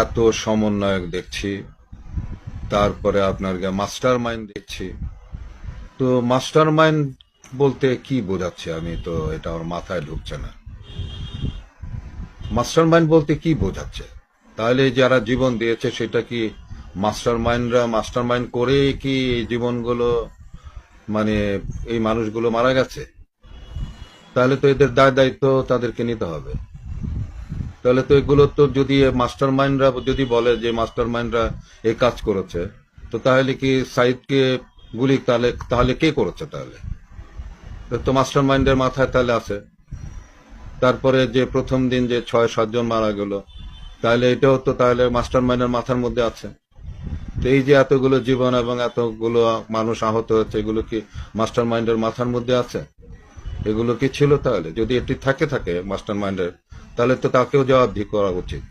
এত সমন্বয়ক দেখছি, তারপরে আপনার মাস্টার মাইন্ড দেখছি। তো মাস্টার মাইন্ড বলতে কি বোঝাচ্ছে, আমি তো এটা আমার মাথায় ঢুকছে না। মাস্টার মাইন্ড বলতে কি বোঝাচ্ছে? তাহলে যারা জীবন দিয়েছে সেটা কি মাস্টার মাইন্ড করে কি এই জীবনগুলো, মানে এই মানুষগুলো মারা গেছে? তাহলে তো এদের দায় দায়িত্ব তাদেরকে নিতে হবে। তাহলে তো এগুলো তো, যদি মাস্টার মাইন্ডরা যদি বলে যে মাস্টার মাইন্ডরা এই কাজ করেছে, তো তাহলে কি সাইদকে গুলি তাহলে তাহলে কে করেছে? তাহলে তো মাস্টার মাইন্ডের মাথায় তাহলে আছে। তারপরে যে প্রথম দিন যে 6-7 জন মারা গেল, তাহলে এটাও তো তাহলে মাস্টার মাইন্ডের মাথার মধ্যে আছে। তো এই যে এতগুলো জীবন এবং এতগুলো মানুষ আহত হচ্ছে, এগুলো কি মাস্টার মাইন্ডের মাথার মধ্যে আছে? এগুলো কি ছিল? তাহলে যদি এটি থাকে থাকে মাস্টার মাইন্ডের, তাহলে তো তাকেও জবাবদিহি করা উচিত।